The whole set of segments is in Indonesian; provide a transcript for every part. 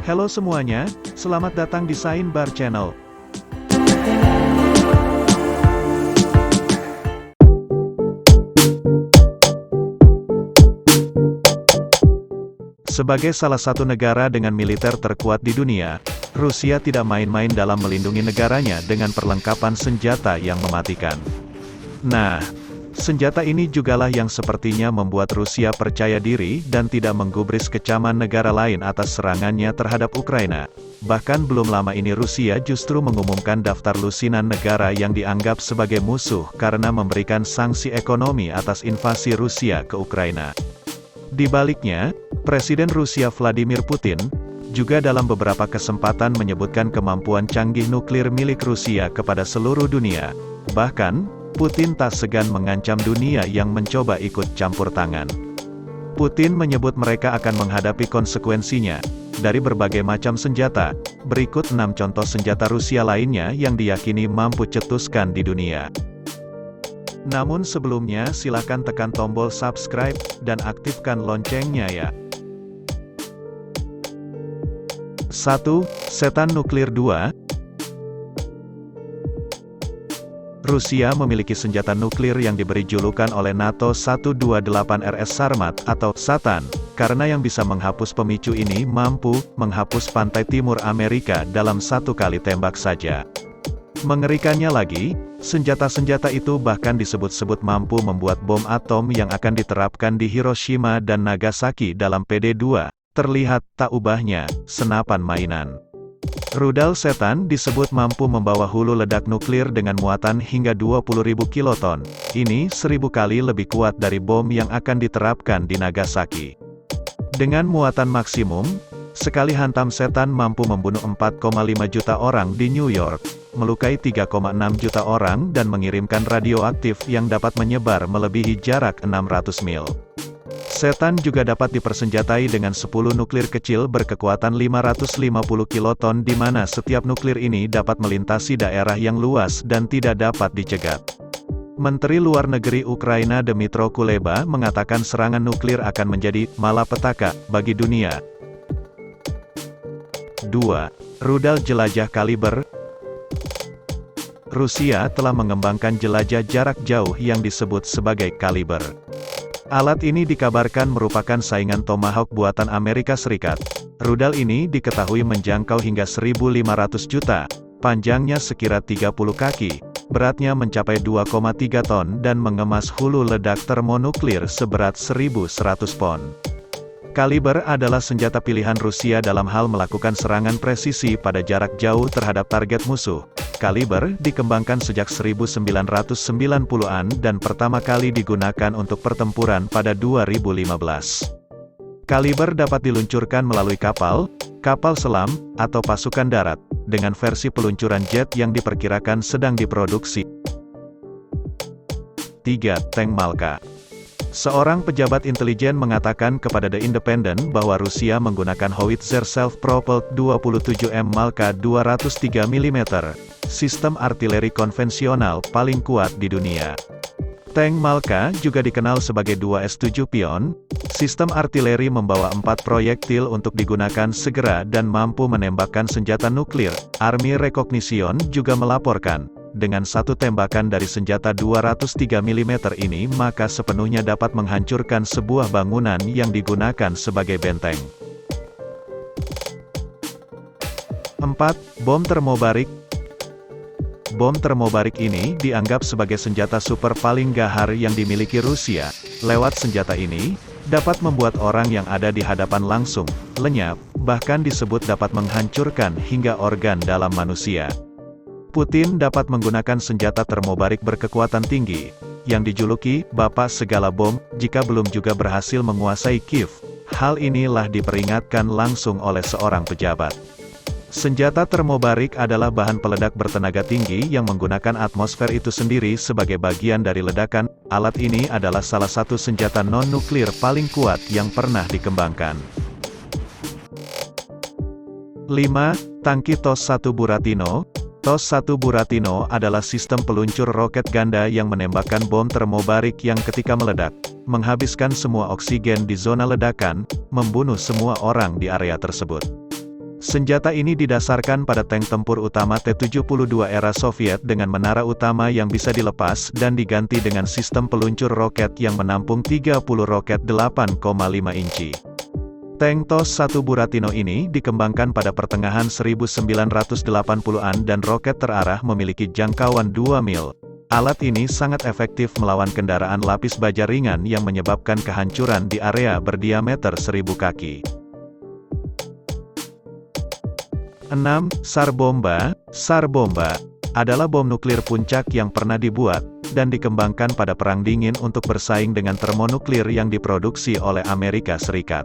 Halo semuanya, selamat datang di Sainbar Channel. Sebagai salah satu negara dengan militer terkuat di dunia, Rusia tidak main-main dalam melindungi negaranya dengan perlengkapan senjata yang mematikan. Nah, senjata ini jugalah yang sepertinya membuat Rusia percaya diri dan tidak menggubris kecaman negara lain atas serangannya terhadap Ukraina. Bahkan belum lama ini Rusia justru mengumumkan daftar lusinan negara yang dianggap sebagai musuh karena memberikan sanksi ekonomi atas invasi Rusia ke Ukraina. Di baliknya, Presiden Rusia Vladimir Putin juga dalam beberapa kesempatan menyebutkan kemampuan canggih nuklir milik Rusia kepada seluruh dunia. Bahkan, Putin tak segan mengancam dunia yang mencoba ikut campur tangan. Putin menyebut mereka akan menghadapi konsekuensinya dari berbagai macam senjata. Berikut 6 contoh senjata Rusia lainnya yang diyakini mampu cetuskan di dunia. Namun sebelumnya silakan tekan tombol subscribe dan aktifkan loncengnya ya. 1. Setan nuklir 2. Rusia memiliki senjata nuklir yang diberi julukan oleh NATO 128RS Sarmat atau Satan, karena yang bisa menghapus pemicu ini mampu menghapus pantai timur Amerika dalam satu kali tembak saja. Mengerikannya lagi, senjata-senjata itu bahkan disebut-sebut mampu membuat bom atom yang akan diterapkan di Hiroshima dan Nagasaki dalam PD2. Terlihat tak ubahnya, senapan mainan. Rudal setan disebut mampu membawa hulu ledak nuklir dengan muatan hingga 20.000 kiloton. Ini 1000 kali lebih kuat dari bom yang akan diterapkan di Nagasaki. Dengan muatan maksimum, sekali hantam setan mampu membunuh 4,5 juta orang di New York, melukai 3,6 juta orang dan mengirimkan radioaktif yang dapat menyebar melebihi jarak 600 mil. Setan juga dapat dipersenjatai dengan 10 nuklir kecil berkekuatan 550 kiloton di mana setiap nuklir ini dapat melintasi daerah yang luas dan tidak dapat dicegat. Menteri Luar Negeri Ukraina Dmytro Kuleba mengatakan serangan nuklir akan menjadi malapetaka bagi dunia. 2. Rudal jelajah kaliber. Rusia telah mengembangkan jelajah jarak jauh yang disebut sebagai kaliber. Alat ini dikabarkan merupakan saingan Tomahawk buatan Amerika Serikat. Rudal ini diketahui menjangkau hingga 1.500 juta, panjangnya sekira 30 kaki, beratnya mencapai 2,3 ton dan mengemas hulu ledak termonuklir seberat 1.100 pon. Kaliber adalah senjata pilihan Rusia dalam hal melakukan serangan presisi pada jarak jauh terhadap target musuh. Kaliber dikembangkan sejak 1990-an dan pertama kali digunakan untuk pertempuran pada 2015. Kaliber dapat diluncurkan melalui kapal, kapal selam, atau pasukan darat, dengan versi peluncuran jet yang diperkirakan sedang diproduksi. 3. Tank Malka. Seorang pejabat intelijen mengatakan kepada The Independent bahwa Rusia menggunakan howitzer self-propelled 27M Malka 203 mm, sistem artileri konvensional paling kuat di dunia. Tank Malka juga dikenal sebagai 2S7 Pion, sistem artileri membawa 4 proyektil untuk digunakan segera dan mampu menembakkan senjata nuklir. Army Recognition juga melaporkan, dengan satu tembakan dari senjata 203 mm ini maka sepenuhnya dapat menghancurkan sebuah bangunan yang digunakan sebagai benteng. 4. Bom termobarik. Bom termobarik ini dianggap sebagai senjata super paling gahar yang dimiliki Rusia. Lewat senjata ini, dapat membuat orang yang ada di hadapan langsung lenyap, bahkan disebut dapat menghancurkan hingga organ dalam manusia. Putin dapat menggunakan senjata termobarik berkekuatan tinggi, yang dijuluki "Bapak Segala Bom", jika belum juga berhasil menguasai Kiev. Hal inilah diperingatkan langsung oleh seorang pejabat. Senjata termobarik adalah bahan peledak bertenaga tinggi yang menggunakan atmosfer itu sendiri sebagai bagian dari ledakan. Alat ini adalah salah satu senjata non-nuklir paling kuat yang pernah dikembangkan. 5. Tangki TOS-1 Buratino. TOS-1 Buratino adalah sistem peluncur roket ganda yang menembakkan bom termobarik yang ketika meledak, menghabiskan semua oksigen di zona ledakan, membunuh semua orang di area tersebut. Senjata ini didasarkan pada tank tempur utama T-72 era Soviet dengan menara utama yang bisa dilepas dan diganti dengan sistem peluncur roket yang menampung 30 roket 8,5 inci. Tank TOS-1 Buratino ini dikembangkan pada pertengahan 1980-an dan roket terarah memiliki jangkauan 2 mil. Alat ini sangat efektif melawan kendaraan lapis baja ringan yang menyebabkan kehancuran di area berdiameter 1000 kaki. 6. SAR bomba. SAR bomba adalah bom nuklir puncak yang pernah dibuat dan dikembangkan pada Perang Dingin untuk bersaing dengan termonuklir yang diproduksi oleh Amerika Serikat.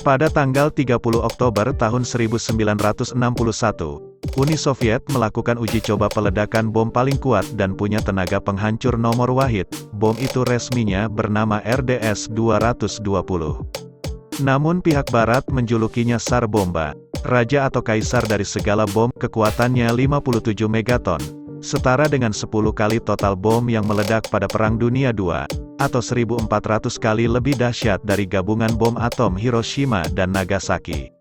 Pada tanggal 30 Oktober tahun 1961, Uni Soviet melakukan uji coba peledakan bom paling kuat dan punya tenaga penghancur nomor wahid. Bom itu resminya bernama RDS-220. Namun pihak Barat menjulukinya SAR bomba, raja atau kaisar dari segala bom, kekuatannya 57 megaton, setara dengan 10 kali total bom yang meledak pada Perang Dunia II, atau 1.400 kali lebih dahsyat dari gabungan bom atom Hiroshima dan Nagasaki.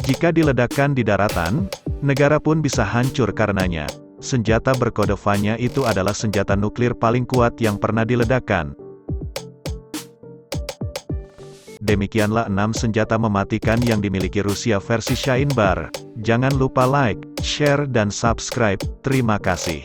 Jika diledakkan di daratan, negara pun bisa hancur karenanya. Senjata berkode VA-nya itu adalah senjata nuklir paling kuat yang pernah diledakkan. Demikianlah 6 senjata mematikan yang dimiliki Rusia versi Shine Bar. Jangan lupa like, share dan subscribe. Terima kasih.